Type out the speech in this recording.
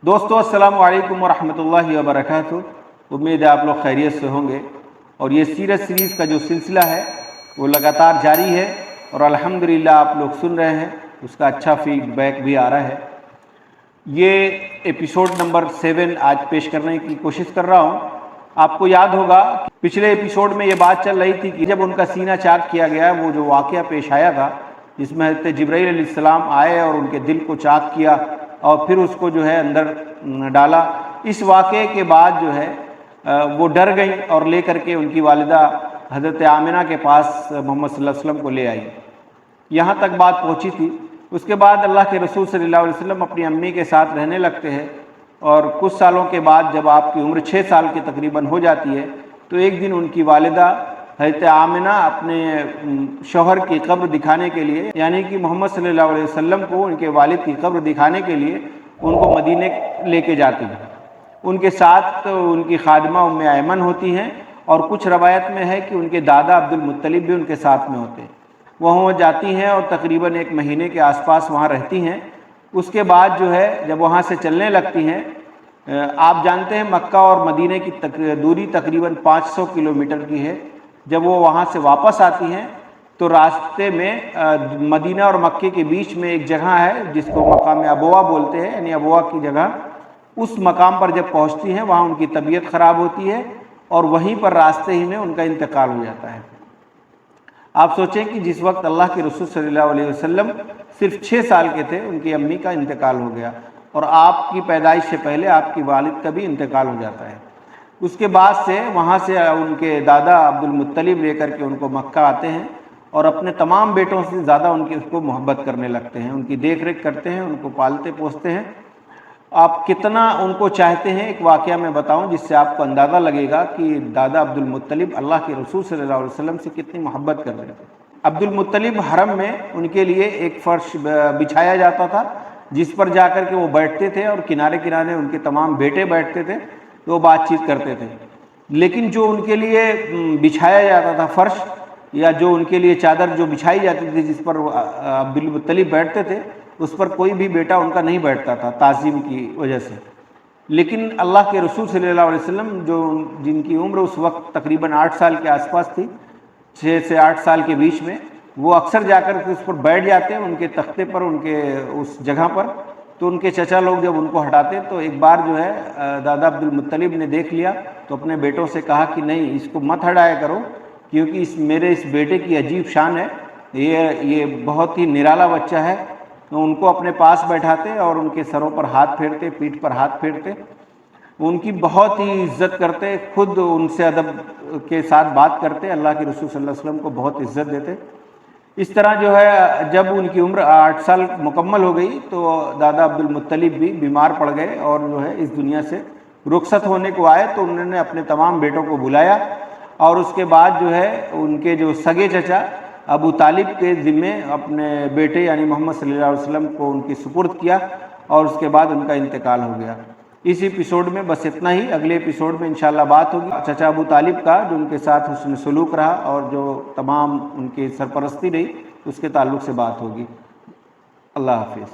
दोस्तों अस्सलाम वालेकुम वरहमतुल्लाहि वबरकातुहू। उम्मीद है आप लोग खैरियत से होंगे और ये सीरत सीरीज़ का जो सिलसिला है वो लगातार जारी है और अल्हम्दुलिल्लाह आप लोग सुन रहे हैं, उसका अच्छा फीडबैक भी आ रहा है। ये एपिसोड नंबर 7 आज पेश करने की कोशिश कर रहा हूँ। आपको याद होगा कि पिछले एपिसोड में ये बात चल रही थी कि जब उनका सीना चाक किया गया, वो जो वाक़या पेश आया था जिसमें हज़रत जिब्राईल अलैहिस्सलाम आए और उनके दिल को चाक किया और फिर उसको जो है अंदर डाला। इस वाक़े के बाद जो है वो डर गई और ले करके उनकी वालिदा हज़रत आमिना के पास मोहम्मद सल्लल्लाहु अलैहि वसल्लम को ले आई। यहाँ तक बात पहुँची थी। उसके बाद अल्लाह के रसूल सल्लल्लाहु अलैहि वसल्लम अपनी अम्मी के साथ रहने लगते हैं और कुछ सालों के बाद जब आपकी उम्र 6 साल की तकरीबन हो जाती है तो एक दिन उनकी वालिदा हज़रत आमिना अपने शौहर की कब्र दिखाने के लिए, यानी कि मोहम्मद सल्लल्लाहु अलैहि वसल्लम को उनके वालिद की कब्र दिखाने के लिए उनको मदीने लेके जाती हैं। उनके साथ तो उनकी खादिमा उम्मे ऐमन होती हैं और कुछ रवायत में है कि उनके दादा अब्दुल मुत्तलिब भी उनके साथ में होते हैं। वहाँ जाती हैं और तकरीबन 1 महीने के आसपास वहाँ रहती हैं। उसके बाद जो है जब वहाँ से चलने लगती हैं, आप जानते हैं मक्का और मदीने की दूरी तकरीबन 500 किलोमीटर की है। जब वो वहाँ से वापस आती हैं तो रास्ते में मदीना और मक्के के बीच में एक जगह है जिसको मकाम अबवा बोलते हैं, यानी अबवा की जगह। उस मकाम पर जब पहुँचती हैं वहाँ उनकी तबीयत ख़राब होती है और वहीं पर रास्ते ही में उनका इंतकाल हो जाता है। आप सोचें कि जिस वक्त अल्लाह के रसूल सल्लल्लाहु अलैहि वसल्लम सिर्फ 6 साल के थे, उनकी अम्मी का इंतकाल हो गया और आपकी पैदाइश से पहले आपकी वालिद का भी इंतकाल हो जाता है। उसके बाद से वहाँ से उनके दादा अब्दुल मुत्तलिब लेकर के उनको मक्का आते हैं और अपने तमाम बेटों से ज़्यादा उनकी उसको मोहब्बत करने लगते हैं, उनकी देख रेख करते हैं, उनको पालते पोसते हैं। आप कितना उनको चाहते हैं एक वाक़या मैं बताऊं जिससे आपको अंदाज़ा लगेगा कि दादा अब्दुल मुत्तलिब अल्लाह के रसूल सल्लल्लाहु अलैहि वसल्लम से कितनी मोहब्बत कर रहे थे। अब्दुल मुत्तलिब हरम में उनके लिए एक फ़र्श बिछाया जाता था जिस पर जाकर के वो बैठते थे और किनारे किनारे उनके तमाम बेटे बैठते थे, तो वो बातचीत करते थे। लेकिन जो उनके लिए बिछाया जाता था फ़र्श या जो उनके लिए चादर जो बिछाई जाती थी जिस पर अब्दुल मुत्तलिब बैठते थे, उस पर कोई भी बेटा उनका नहीं बैठता था ताज़ीम की वजह से। लेकिन अल्लाह के रसूल सल्लल्लाहु अलैहि वसल्लम जो जिनकी उम्र उस वक्त तकरीबन 8 साल के आसपास थी, 6 से 8 साल के बीच में, वो अक्सर जाकर के उस पर बैठ जाते हैं उनके तख्ते पर, उनके उस जगह पर। तो उनके चचा लोग जब उनको हटाते तो एक बार जो है दादा अब्दुल मुत्तलिब ने देख लिया तो अपने बेटों से कहा कि नहीं, इसको मत हटाया करो क्योंकि मेरे इस बेटे की अजीब शान है, ये बहुत ही निराला बच्चा है। तो उनको अपने पास बैठाते और उनके सरों पर हाथ फेरते, पीठ पर हाथ फेरते, उनकी बहुत ही इज्जत करते, खुद उनसे अदब के साथ बात करते, अल्लाह के रसूल सल्लल्लाहु अलैहि वसल्लम को बहुत इज्जत देते। इस तरह जो है जब उनकी उम्र 8 साल मुकम्मल हो गई तो दादा अब्दुल मुत्तलिब भी बीमार पड़ गए और जो है इस दुनिया से रुखसत होने को आए। तो उन्होंने अपने तमाम बेटों को बुलाया और उसके बाद जो है उनके जो सगे चचा अबू तालिब के ज़िम्मे अपने बेटे यानी मोहम्मद सल्लल्लाहु अलैहि वसल्लम को उनकी सुपुर्द किया और उसके बाद उनका इंतकाल हो गया। इस एपिसोड में बस इतना ही। अगले एपिसोड में इंशाल्लाह बात होगी चचा अबू तालिब का, जो उनके साथ हुस्न सलूक रहा और जो तमाम उनकी सरपरस्ती रही, उसके ताल्लुक़ से बात होगी। अल्लाह हाफिज़।